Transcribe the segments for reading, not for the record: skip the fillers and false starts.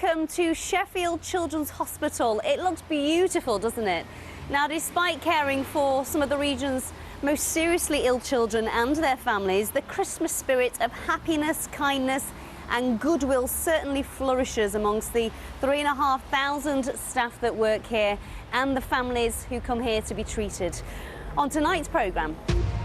welcome to Sheffield Children's Hospital. It looks beautiful, doesn't it? Now, despite caring for some of the region's most seriously ill children and their families, the Christmas spirit of happiness, kindness and goodwill certainly flourishes amongst the 3,500 staff that work here and the families who come here to be treated. On tonight's programme,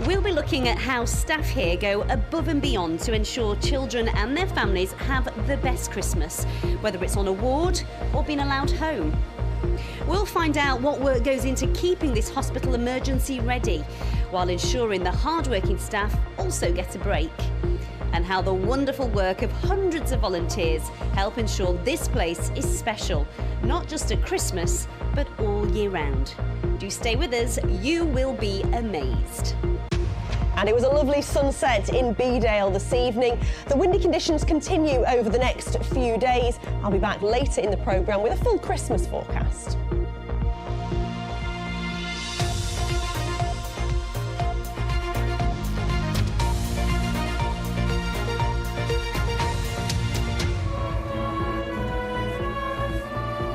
we'll be looking at how staff here go above and beyond to ensure children and their families have the best Christmas, whether it's on a ward or being allowed home. We'll find out what work goes into keeping this hospital emergency ready, while ensuring the hard-working staff also get a break, and how the wonderful work of hundreds of volunteers help ensure this place is special, not just at Christmas, but all year round. Do stay with us, you will be amazed. And it was a lovely sunset in Bedale this evening. The windy conditions continue over the next few days. I'll be back later in the programme with a full Christmas forecast.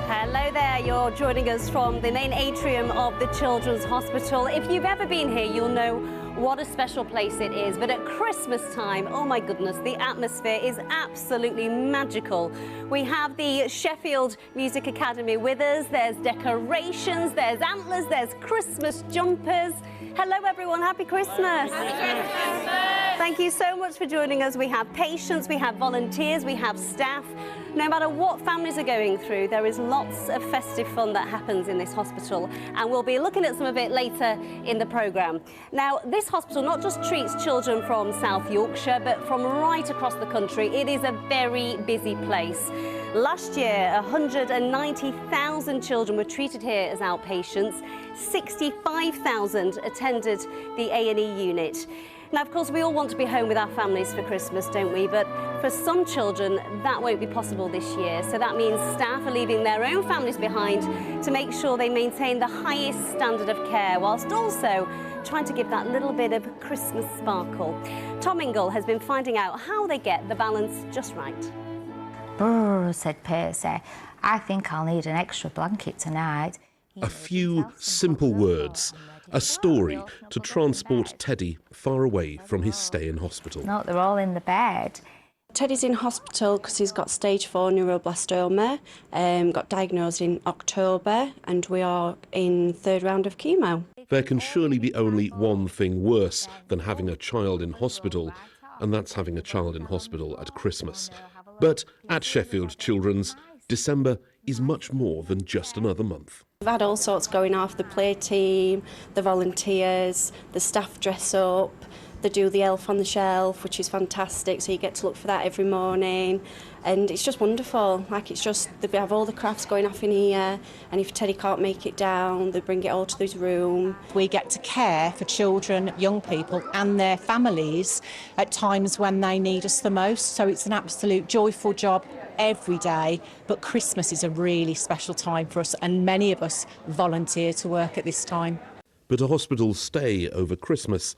Hello there, you're joining us from the main atrium of the Children's Hospital. If you've ever been here, you'll know what a special place it is. But at Christmas time, oh my goodness, the atmosphere is absolutely magical. We have the Sheffield Music Academy with us. There's decorations, there's antlers, there's Christmas jumpers. Hello everyone, happy Christmas. Happy Christmas. Thank you so much for joining us. We have patients, we have volunteers, we have staff. No matter what families are going through, there is lots of festive fun that happens in this hospital, and we'll be looking at some of it later in the programme. Now, this hospital not just treats children from South Yorkshire, but from right across the country. It is a very busy place. Last year, 190,000 children were treated here as outpatients. 65,000 attended the A&E unit. Now, of course, we all want to be home with our families for Christmas, don't we? But for some children, that won't be possible this year. So that means staff are leaving their own families behind to make sure they maintain the highest standard of care, whilst also trying to give that little bit of Christmas sparkle. Tom Ingle has been finding out how they get the balance just right. Brr, said Percy. I think I'll need an extra blanket tonight. A few simple words, a story to transport Teddy far away from his stay in hospital. No, they're all in the bed. Teddy's in hospital because he's got stage 4 neuroblastoma, got diagnosed in October, and we are in 3rd round of chemo. There can surely be only one thing worse than having a child in hospital, and that's having a child in hospital at Christmas. But at Sheffield Children's, December is much more than just another month. We've had all sorts going off, the play team, the volunteers, the staff dress up, they do the elf on the shelf, which is fantastic, so you get to look for that every morning, and it's just wonderful. Like, it's just, they have all the crafts going off in here, and if Teddy can't make it down, they bring it all to his room. We get to care for children, young people and their families at times when they need us the most, so it's an absolute joyful job every day, but Christmas is a really special time for us, and many of us volunteer to work at this time. But a hospital stay over Christmas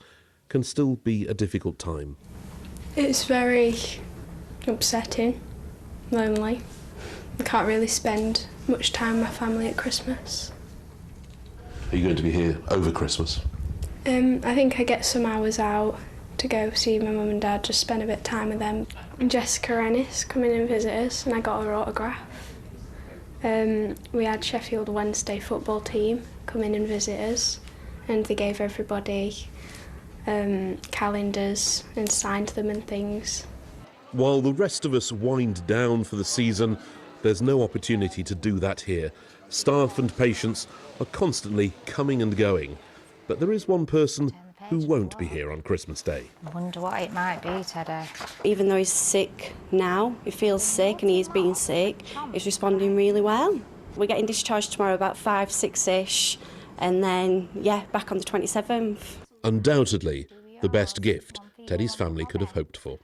can still be a difficult time. It's very upsetting, lonely. I can't really spend much time with my family at Christmas. Are you going to be here over Christmas? I think I get some hours out to go see my mum and dad, just spend a bit of time with them. Jessica Ennis come in and visit us, and I got her autograph. We had Sheffield Wednesday football team come in and visit us, and they gave everybody calendars and signed them and things. While the rest of us wind down for the season, there's no opportunity to do that here. Staff and patients are constantly coming and going. But there is one person who won't be here on Christmas Day. I wonder what it might be, Teddy. Even though he's sick now, he feels sick and he is being sick, he's responding really well. We're getting discharged tomorrow about 5, 6-ish, and then, yeah, back on the 27th. Undoubtedly, the best gift Teddy's family could have hoped for.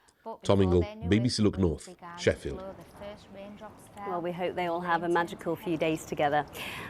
Tom Ingle, BBC Look North, Sheffield. Well, we hope they all have a magical few days together.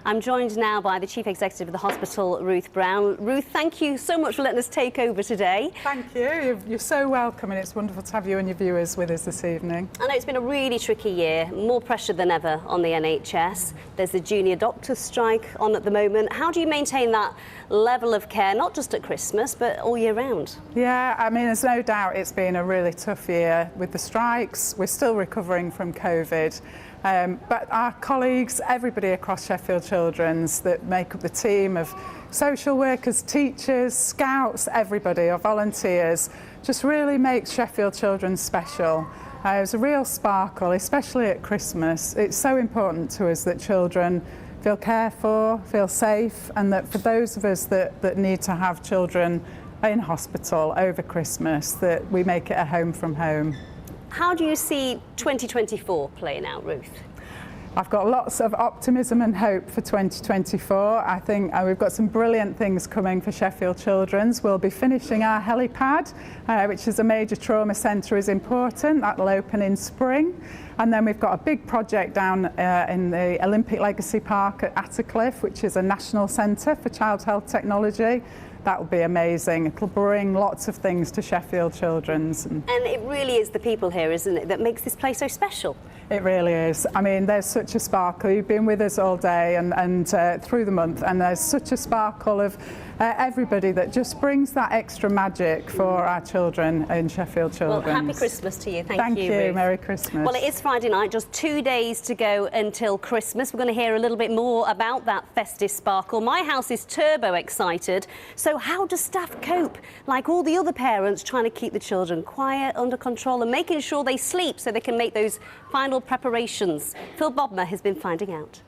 I'm joined now by the Chief Executive of the hospital, Ruth Brown. Ruth, thank you so much for letting us take over today. Thank you. You're so welcome, and it's wonderful to have you and your viewers with us this evening. I know it's been a really tricky year, more pressure than ever on the NHS. There's the junior doctors' strike on at the moment. How do you maintain that level of care, not just at Christmas, but all year round? Yeah, I mean, there's no doubt it's been a really tough year with the strikes. We're still recovering from COVID. But our colleagues, everybody across Sheffield Children's that make up the team of social workers, teachers, scouts, everybody, our volunteers, just really makes Sheffield Children's special. It's a real sparkle, especially at Christmas. It's so important to us that children feel cared for, feel safe, and that for those of us that need to have children in hospital over Christmas, that we make it a home from home. How do you see 2024 playing out, Ruth? I've got lots of optimism and hope for 2024. I think we've got some brilliant things coming for Sheffield Children's. We'll be finishing our helipad, which is a major trauma centre, is important. That'll open in spring. And then we've got a big project down in the Olympic Legacy Park at Attercliffe, which is a national centre for child health technology. That will be amazing. It'll bring lots of things to Sheffield Children's. And it really is the people here, isn't it, that makes this place so special? It really is. I mean, there's such a sparkle. You've been with us all day and through the month, and there's such a sparkle of everybody that just brings that extra magic for our children in Sheffield Children's. Well, happy Christmas to you. Thank you, Ruth. Ruth. Merry Christmas. Well, it is Friday night, just 2 days to go until Christmas. We're going to hear a little bit more about that festive sparkle. My house is turbo excited. So how do staff cope, like all the other parents, trying to keep the children quiet, under control, and making sure they sleep so they can make those final preparations? Phil Bodmer has been finding out.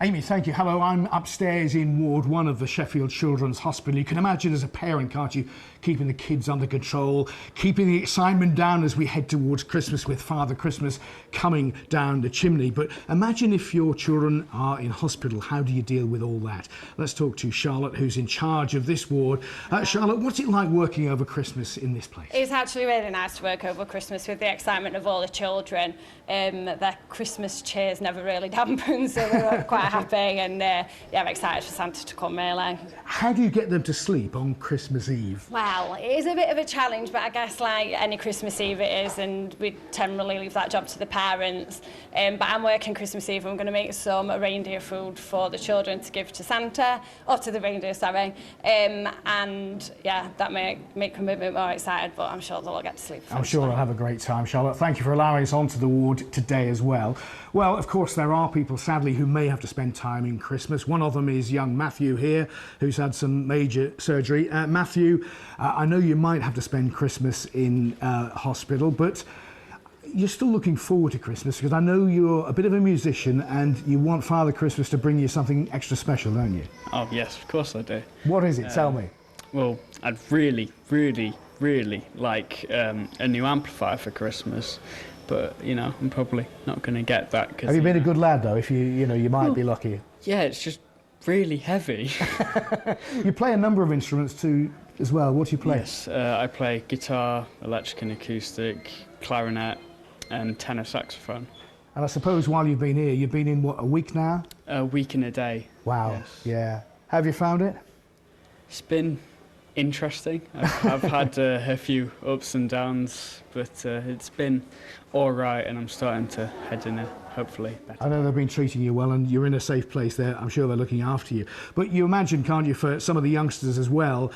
Amy, thank you. Hello, I'm upstairs in Ward 1 of the Sheffield Children's Hospital. You can imagine as a parent, can't you, keeping the kids under control, keeping the excitement down as we head towards Christmas with Father Christmas coming down the chimney. But imagine if your children are in hospital, how do you deal with all that? Let's talk to Charlotte, who's in charge of this ward. Charlotte, what's it like working over Christmas in this place? It's actually really nice to work over Christmas with the excitement of all the children. Their Christmas cheers never really dampen, so we're quite happy, and yeah, I'm excited for Santa to come, really. How do you get them to sleep on Christmas Eve? Well, it is a bit of a challenge, but I guess like any Christmas Eve it is, and we generally leave that job to the parents. But I'm working Christmas Eve, and I'm going to make some reindeer food for the children to give to Santa, or to the reindeer, sorry. And yeah, that may make them a bit more excited, but I'm sure they'll all get to sleep. I'm sure they'll have a great time, Charlotte. Thank you for allowing us onto the ward today as well. Well, of course, there are people, sadly, who may have to spend time in Christmas. One of them is young Matthew here, who's had some major surgery. Matthew, I know you might have to spend Christmas in hospital, but you're still looking forward to Christmas, because I know you're a bit of a musician and you want Father Christmas to bring you something extra special, don't you? Oh, yes, of course I do. What is it? Tell me. Well, I'd really, really, really like a new amplifier for Christmas. But, you know, I'm probably not going to get that. Have you been a good lad, though, if you might be lucky? Yeah, it's just really heavy. You play a number of instruments too, as well. What do you play? Yes, I play guitar, electric and acoustic, clarinet and tenor saxophone. And I suppose while you've been here, you've been in, what, a week now? A week and a day. Wow, yes. Yeah. How have you found it? It's been interesting. I've had a few ups and downs, but it's been all right, and I'm starting to head in a hopefully better. I know they've been treating you well, and you're in a safe place there. I'm sure they're looking after you. But you imagine, can't you, for some of the youngsters as well,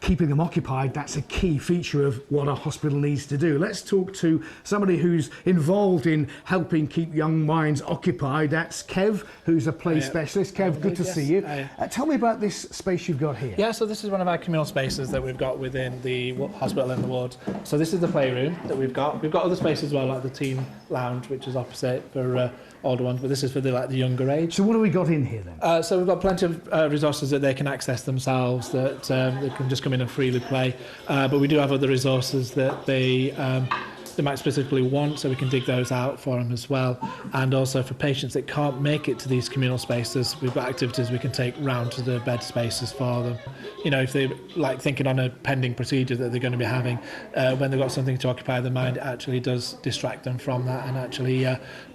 keeping them occupied, that's a key feature of what a hospital needs to do. Let's talk to somebody who's involved in helping keep young minds occupied. That's Kev, who's a play specialist. Kev, good to see you. Tell me about this space you've got here. Yeah, so this is one of our communal spaces that we've got within the hospital and the ward. So this is the playroom that we've got. We've got other spaces as well, like the teen lounge, which is opposite for older ones, but this is for the younger age. So what have we got in here then? So we've got plenty of resources that they can access themselves, that they can just come in and freely play. But we do have other resources that they they might specifically want, so we can dig those out for them as well. And also for patients that can't make it to these communal spaces, we've got activities we can take round to the bed spaces for them. You know, if they're like thinking on a pending procedure that they're going to be having, when they've got something to occupy their mind, it actually does distract them from that and actually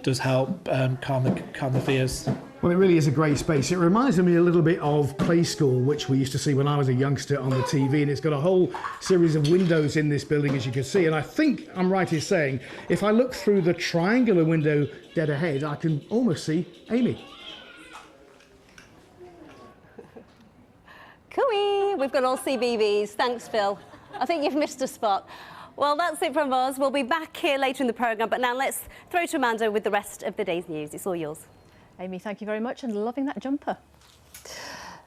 does help calm the fears. Well, it really is a great space. It reminds me a little bit of Play School, which we used to see when I was a youngster on the TV, and it's got a whole series of windows in this building, as you can see. And I think I'm right in saying, if I look through the triangular window dead ahead, I can almost see Amy. Cooey! We've got all CBBS. Thanks, Phil. I think you've missed a spot. Well, that's it from us. We'll be back here later in the programme, but now let's throw to Amanda with the rest of the day's news. It's all yours. Amy, thank you very much, and loving that jumper.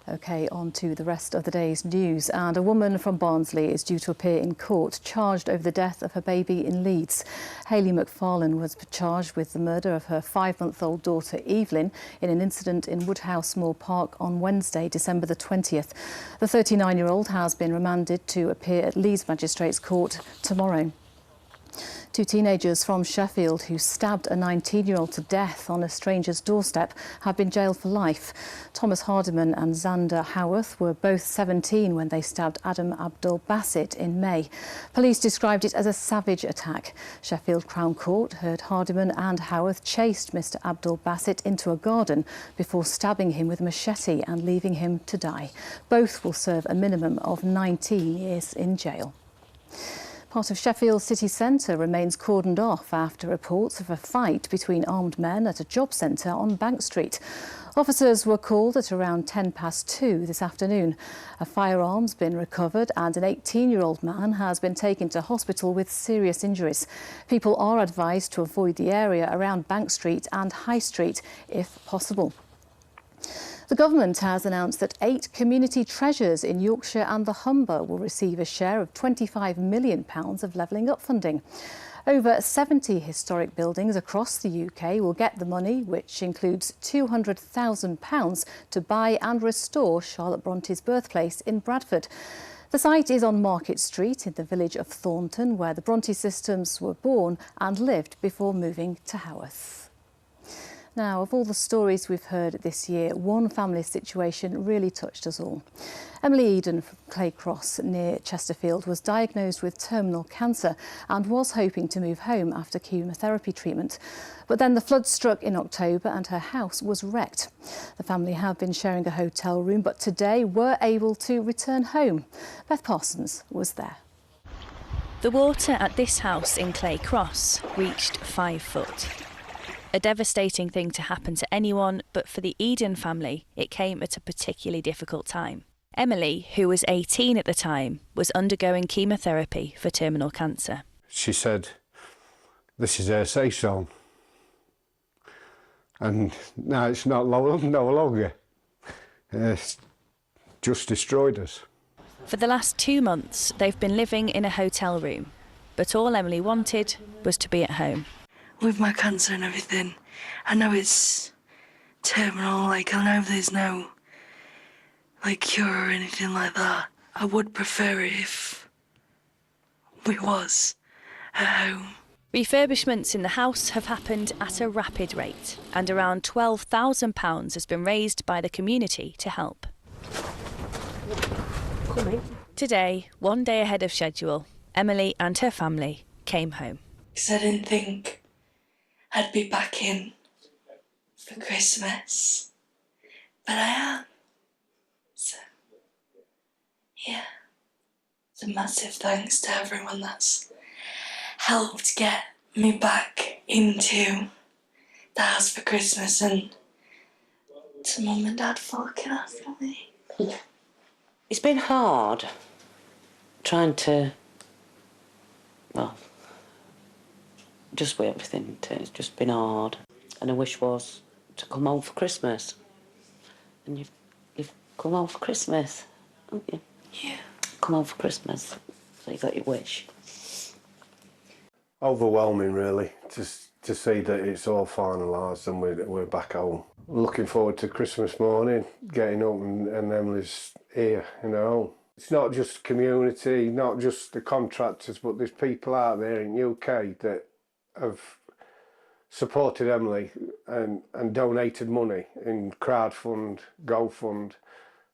OK, on to the rest of the day's news. And a woman from Barnsley is due to appear in court, charged over the death of her baby in Leeds. Hayley McFarlane was charged with the murder of her 5-month-old daughter, Evelyn, in an incident in Woodhouse Moor Park on Wednesday, December the 20th. The 39-year-old has been remanded to appear at Leeds Magistrates Court tomorrow. 2 teenagers from Sheffield who stabbed a 19-year-old to death on a stranger's doorstep have been jailed for life. Thomas Hardiman and Xander Howarth were both 17 when they stabbed Adam Abdul Bassett in May. Police described it as a savage attack. Sheffield Crown Court heard Hardiman and Howarth chased Mr Abdul Bassett into a garden before stabbing him with a machete and leaving him to die. Both will serve a minimum of 19 years in jail. Part of Sheffield city centre remains cordoned off after reports of a fight between armed men at a job centre on Bank Street. Officers were called at around 2:10 this afternoon. A firearm's been recovered and an 18-year-old man has been taken to hospital with serious injuries. People are advised to avoid the area around Bank Street and High Street if possible. The government has announced that 8 community treasures in Yorkshire and the Humber will receive a share of £25 million of levelling up funding. Over 70 historic buildings across the UK will get the money, which includes £200,000 to buy and restore Charlotte Bronte's birthplace in Bradford. The site is on Market Street in the village of Thornton, where the Bronte sisters were born and lived before moving to Haworth. Now, of all the stories we've heard this year, one family's situation really touched us all. Emily Eden from Clay Cross near Chesterfield was diagnosed with terminal cancer and was hoping to move home after chemotherapy treatment. But then the flood struck in October and her house was wrecked. The family have been sharing a hotel room, but today were able to return home. Beth Parsons was there. The water at this house in Clay Cross reached 5 foot. A devastating thing to happen to anyone, but for the Eden family, it came at a particularly difficult time. Emily, who was 18 at the time, was undergoing chemotherapy for terminal cancer. She said, this is her safe zone. And now it's no longer. It's just destroyed us. For the last 2 months, they've been living in a hotel room, but all Emily wanted was to be at home. With my cancer and everything, I know it's terminal, I know there's no cure or anything like that. I would prefer it if we was at home. Refurbishments in the house have happened at a rapid rate, and around £12,000 has been raised by the community to help. Today, 1 day ahead of schedule, Emily and her family came home. Because I didn't think I'd be back in for Christmas, but I am. So, yeah, it's a massive thanks to everyone that's helped get me back into the house for Christmas, and to Mum and Dad for looking after me. It's been hard trying to, just with everything, it's just been hard. And a wish was to come home for Christmas. And you've come home for Christmas, haven't you? Yeah. Come home for Christmas, so you got your wish. Overwhelming, really, to see that it's all finalised and we're back home. Looking forward to Christmas morning, getting up and Emily's here in her home. It's not just community, not just the contractors, but there's people out there in UK that have supported Emily and donated money in crowdfund, GoFund,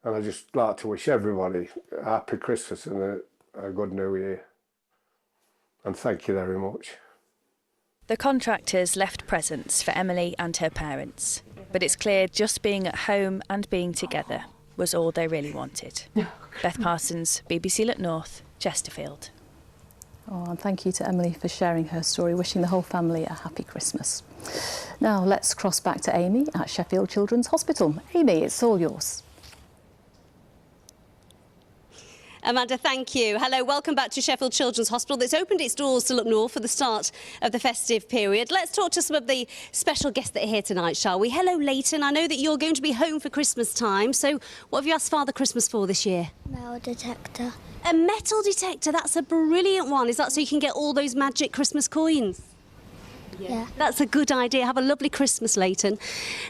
and I just like to wish everybody a happy Christmas and a good New Year. And thank you very much. The contractors left presents for Emily and her parents, but it's clear just being at home and being together was all they really wanted. Beth Parsons, BBC Look North, Chesterfield. Oh, and thank you to Emily for sharing her story, wishing the whole family a happy Christmas. Now let's cross back to Amy at Sheffield Children's Hospital. Amy, it's all yours. Amanda, thank you. Hello, welcome back to Sheffield Children's Hospital that's opened its doors to Look North for the start of the festive period. Let's talk to some of the special guests that are here tonight, shall we? Hello, Leighton. I know that you're going to be home for Christmas time, so what have you asked Father Christmas for this year? Metal detector. A metal detector, that's a brilliant one. Is that so you can get all those magic Christmas coins? Yeah. That's a good idea. Have a lovely Christmas, Leighton.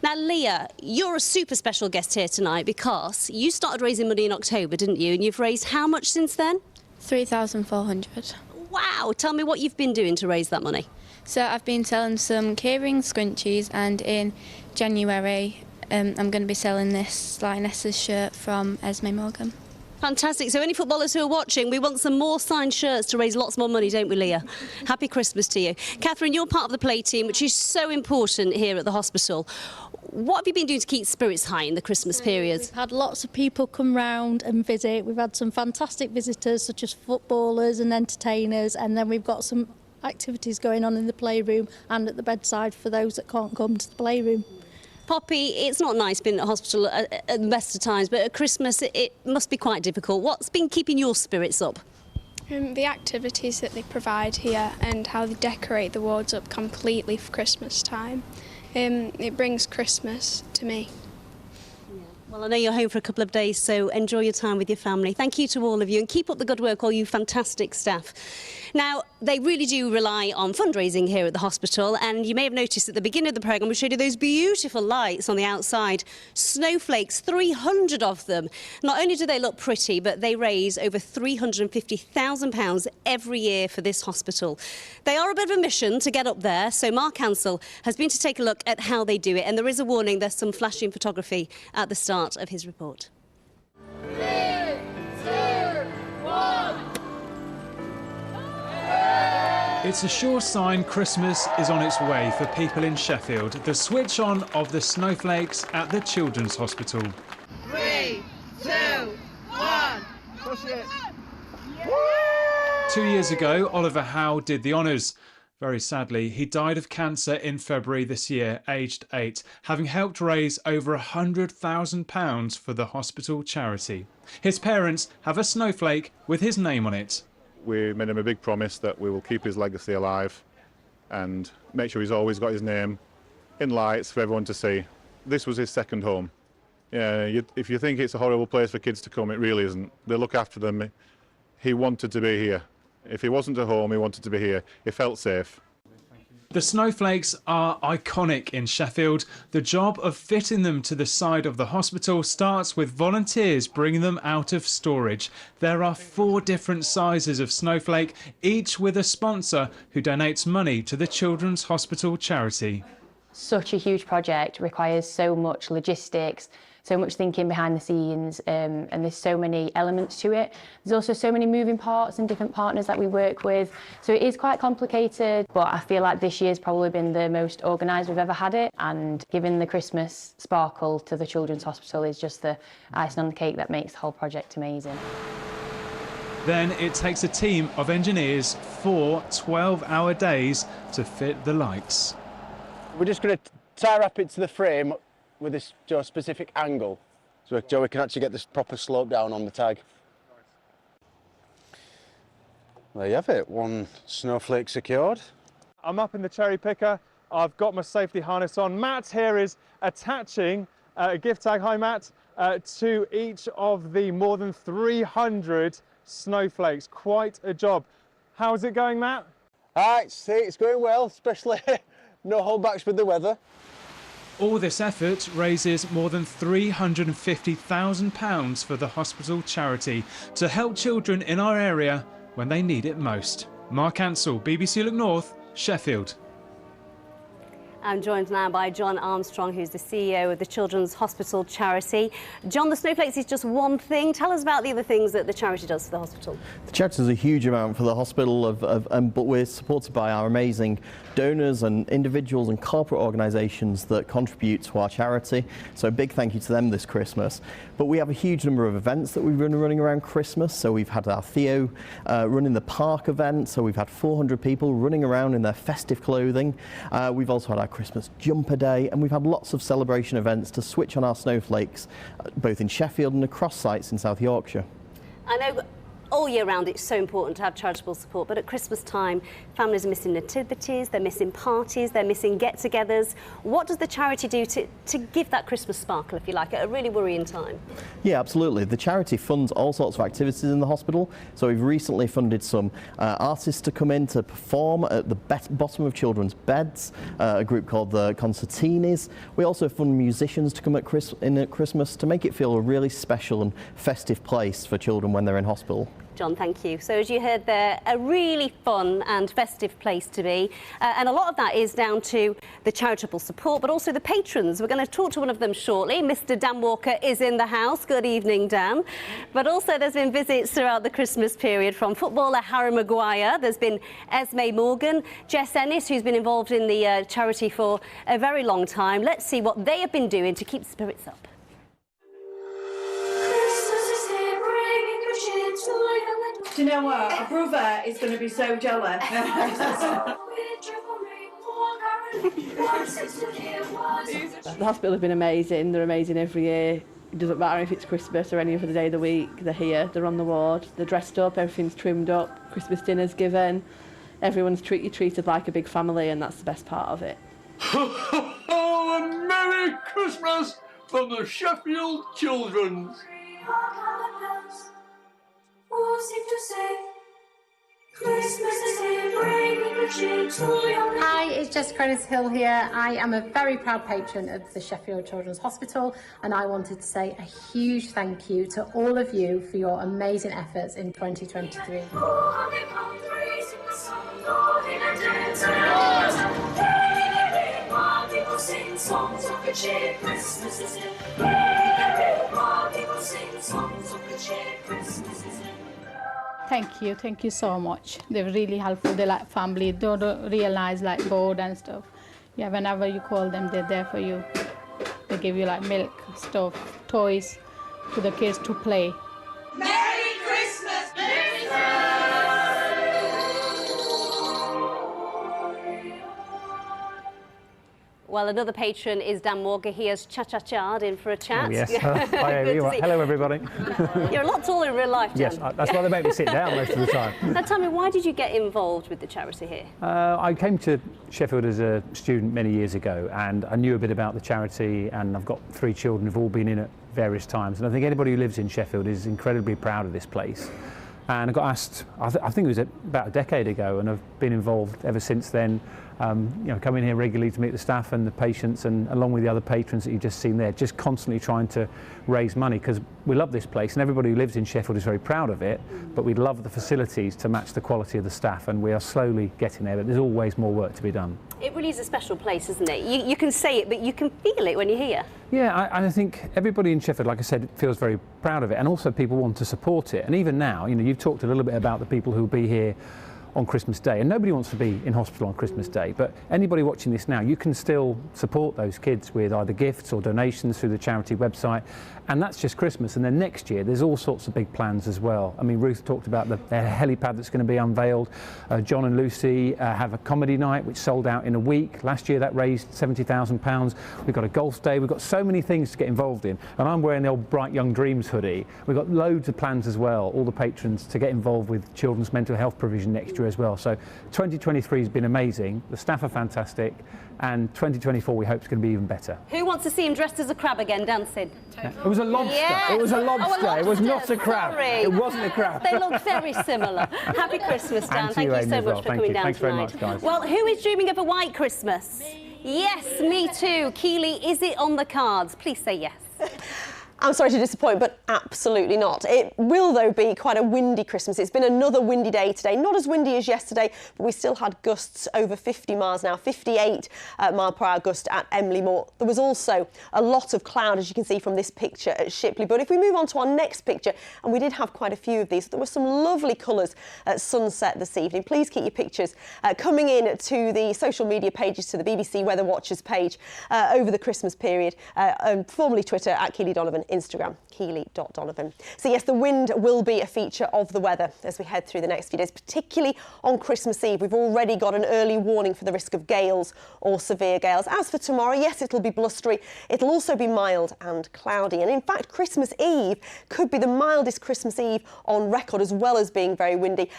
Now, Leah, you're a super special guest here tonight because you started raising money in October, didn't you? And you've raised how much since then? 3,400. Wow. Tell me what you've been doing to raise that money. So I've been selling some keyring scrunchies, and in January I'm going to be selling this Lionesses shirt from Esme Morgan. Fantastic. So any footballers who are watching, we want some more signed shirts to raise lots more money, don't we, Leah? Happy Christmas to you. Catherine, you're part of the play team, which is so important here at the hospital. What have you been doing to keep spirits high in the Christmas period? We've had lots of people come round and visit. We've had some fantastic visitors, such as footballers and entertainers, and then we've got some activities going on in the playroom and at the bedside for those that can't come to the playroom. Poppy, it's not nice being at hospital at the best of times, but at Christmas it must be quite difficult. What's been keeping your spirits up? The activities that they provide here and how they decorate the wards up completely for Christmas time. It brings Christmas to me. Well, I know you're home for a couple of days, so enjoy your time with your family. Thank you to all of you, and keep up the good work, all you fantastic staff. Now, they really do rely on fundraising here at the hospital, and you may have noticed at the beginning of the programme we showed you those beautiful lights on the outside. Snowflakes, 300 of them. Not only do they look pretty, but they raise over £350,000 every year for this hospital. They are a bit of a mission to get up there, so Mark Ansell has been to take a look at how they do it, and there is a warning, there's some flashing photography at the start of his report. 3, 2, 1. It's a sure sign Christmas is on its way for people in Sheffield. The switch on of the snowflakes at the Children's Hospital. 3, 2, 1. Push it. 2 years ago, Oliver Howe did the honours. Very sadly, he died of cancer in February this year, aged 8, having helped raise over £100,000 for the hospital charity. His parents have a snowflake with his name on it. We made him a big promise that we will keep his legacy alive and make sure he's always got his name in lights for everyone to see. This was his second home. Yeah, if you think it's a horrible place for kids to come, it really isn't. They look after them. He wanted to be here. If he wasn't at home, he wanted to be here. He felt safe. The snowflakes are iconic in Sheffield. The job of fitting them to the side of the hospital starts with volunteers bringing them out of storage. There are 4 different sizes of snowflake, each with a sponsor who donates money to the Children's Hospital charity. Such a huge project requires so much logistics, so much thinking behind the scenes, and there's so many elements to it. There's also so many moving parts and different partners that we work with, so it is quite complicated, but I feel like this year's probably been the most organised we've ever had it, and giving the Christmas sparkle to the Children's Hospital is just the icing on the cake that makes the whole project amazing. Then it takes a team of engineers 4 12-hour days to fit the lights. We're just going to tie wrap it to the frame with this specific angle, so we can actually get this proper slope down on the tag. There you have it, 1 snowflake secured. I'm up in the cherry picker. I've got my safety harness on. Matt here is attaching a gift tag, hi Matt, to each of the more than 300 snowflakes. Quite a job. How's it going, Matt? It's going well, especially no holdbacks with the weather. All this effort raises more than £350,000 for the hospital charity to help children in our area when they need it most. Mark Ansell, BBC Look North, Sheffield. I'm joined now by John Armstrong, who's the CEO of the Children's Hospital charity. John, the snowflakes is just one thing. Tell us about the other things that the charity does for the hospital. The charity does a huge amount for the hospital, but we're supported by our amazing donors and individuals and corporate organisations that contribute to our charity. So a big thank you to them this Christmas. But we have a huge number of events that we've been running around Christmas. So we've had our Theo running the park event. So we've had 400 people running around in their festive clothing. We've also had our Christmas jumper day, and we've had lots of celebration events to switch on our snowflakes, both in Sheffield and across sites in South Yorkshire. I know all year round it's so important to have charitable support, but at Christmas time families are missing nativities, they're missing parties, they're missing get-togethers. What does the charity do to give that Christmas sparkle, if you like, at a really worrying time? Yeah, absolutely. The charity funds all sorts of activities in the hospital. So we've recently funded some artists to come in to perform at the bottom of children's beds, a group called the Concertinis. We also fund musicians to come at Christmas to make it feel a really special and festive place for children when they're in hospital. John, thank you. So as you heard there, a really fun and festive place to be. And a lot of that is down to the charitable support, but also the patrons. We're going to talk to one of them shortly. Mr. Dan Walker is in the house. Good evening, Dan. But also there's been visits throughout the Christmas period from footballer Harry Maguire. There's been Esme Morgan, Jess Ennis, who's been involved in the charity for a very long time. Let's see what they have been doing to keep spirits up. Do you know what? A brother is going to be so jealous. The hospital have been amazing. They're amazing every year. It doesn't matter if it's Christmas or any other day of the week. They're here, they're on the ward, they're dressed up, everything's trimmed up, Christmas dinner's given. Everyone's treated like a big family, and that's the best part of it. Oh, a Merry Christmas from the Sheffield Children's. Hi, it's Jessica Curtis Hill here. I am a very proud patron of the Sheffield Children's Hospital, and I wanted to say a huge thank you to all of you for your amazing efforts in 2023. Thank you so much. They're really helpful. They're like family. They don't realize like bored and stuff. Yeah, whenever you call them, they're there for you. They give you like milk, stuff, toys to the kids to play. Merry Christmas, Well, another patron is Dan Walker. He has cha-cha-cha'd in for a chat. Oh, yes. Hi, hello, everybody. You're a lot taller in real life, Dan. Yes, that's why they make me sit down most of the time. Now, tell me, why did you get involved with the charity here? I came to Sheffield as a student many years ago, and I knew a bit about the charity, and I've got 3 children who've all been in at various times. And I think anybody who lives in Sheffield is incredibly proud of this place. And I got asked, I think it was about a decade ago, and I've been involved ever since then. Coming here regularly to meet the staff and the patients, and along with the other patrons that you've just seen there, just constantly trying to raise money, because we love this place and everybody who lives in Sheffield is very proud of it, but we'd love the facilities to match the quality of the staff, and we are slowly getting there, but there's always more work to be done. It really is a special place, isn't it? You can say it, but you can feel it when you're here. Yeah, I think everybody in Sheffield, like I said, feels very proud of it, and also people want to support it. And even now, you've talked a little bit about the people who will be here on Christmas Day, and nobody wants to be in hospital on Christmas Day, but anybody watching this now, you can still support those kids with either gifts or donations through the charity website, and that's just Christmas. And then next year there's all sorts of big plans as well. I mean, Ruth talked about the helipad that's going to be unveiled. John and Lucy have a comedy night which sold out in a week. Last year that raised £70,000. We've got a golf day. We've got so many things to get involved in, and I'm wearing the old Bright Young Dreams hoodie. We've got loads of plans as well, all the patrons, to get involved with children's mental health provision next year as well. So 2023 has been amazing. The staff are fantastic, and 2024 we hope is going to be even better. Who wants to see him dressed as a crab again, dancing? It was a lobster. Yeah. It was a lobster. It was not a crab. Sorry. It wasn't a crab. They look very similar. Happy Christmas, Dan. And Thank you so much for coming down Thanks very tonight. much, guys. Well, who is dreaming of a white Christmas? Yes, me too. Keely, is it on the cards? Please say yes. I'm sorry to disappoint, but absolutely not. It will, though, be quite a windy Christmas. It's been another windy day today. Not as windy as yesterday, but we still had gusts over 50 miles an hour, 58 mile per hour gust at Emily Moor. There was also a lot of cloud, as you can see from this picture at Shipley. But if we move on to our next picture, and we did have quite a few of these, there were some lovely colours at sunset this evening. Please keep your pictures coming in to the social media pages, to the BBC Weather Watchers page over the Christmas period, formerly Twitter at Keely Donovan, Instagram, Keely.Donovan. So yes, the wind will be a feature of the weather as we head through the next few days, particularly on Christmas Eve. We've already got an early warning for the risk of gales or severe gales. As for tomorrow, yes, it'll be blustery. It'll also be mild and cloudy. And in fact, Christmas Eve could be the mildest Christmas Eve on record, as well as being very windy.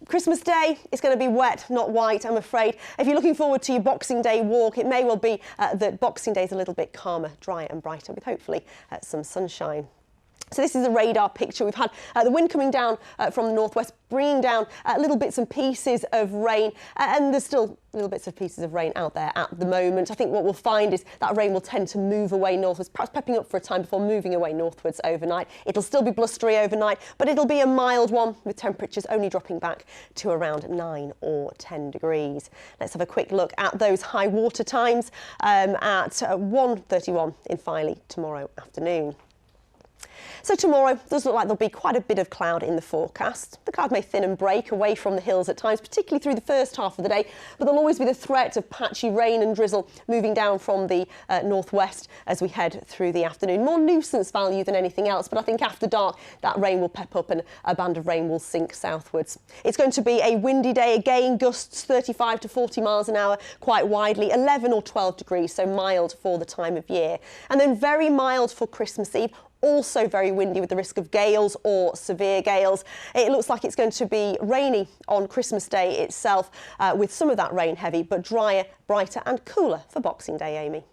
Christmas Day is going to be wet, not white, I'm afraid. If you're looking forward to your Boxing Day walk, it may well be that Boxing Day is a little bit calmer, drier and brighter, with hopefully some sunshine. So this is a radar picture. We've had the wind coming down from the northwest, bringing down little bits and pieces of rain, and there's still little bits and pieces of rain out there at the moment. I think what we'll find is that rain will tend to move away northwards, perhaps pepping up for a time before moving away northwards overnight. It'll still be blustery overnight, but it'll be a mild one, with temperatures only dropping back to around 9 or 10 degrees. Let's have a quick look at those high water times at 1:31 in Filey tomorrow afternoon. So tomorrow does look like there'll be quite a bit of cloud in the forecast. The cloud may thin and break away from the hills at times, particularly through the first half of the day, but there'll always be the threat of patchy rain and drizzle moving down from the northwest as we head through the afternoon. More nuisance value than anything else, but I think after dark that rain will pep up and a band of rain will sink southwards. It's going to be a windy day again, gusts 35 to 40 miles an hour quite widely, 11 or 12 degrees, so mild for the time of year. And then very mild for Christmas Eve. Also very windy with the risk of gales or severe gales. It looks like it's going to be rainy on Christmas Day itself, with some of that rain heavy, but drier, brighter and cooler for Boxing Day, Amy.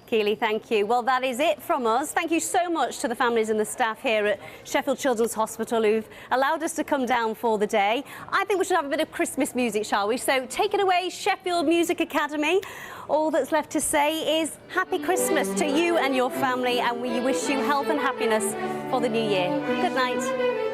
Keely, thank you. Well, that is it from us. Thank you so much to the families and the staff here at Sheffield Children's Hospital who've allowed us to come down for the day. I think we should have a bit of Christmas music, shall we? So take it away, Sheffield Music Academy. All that's left to say is Happy Christmas to you and your family, and we wish you health and happiness for the new year. Good night.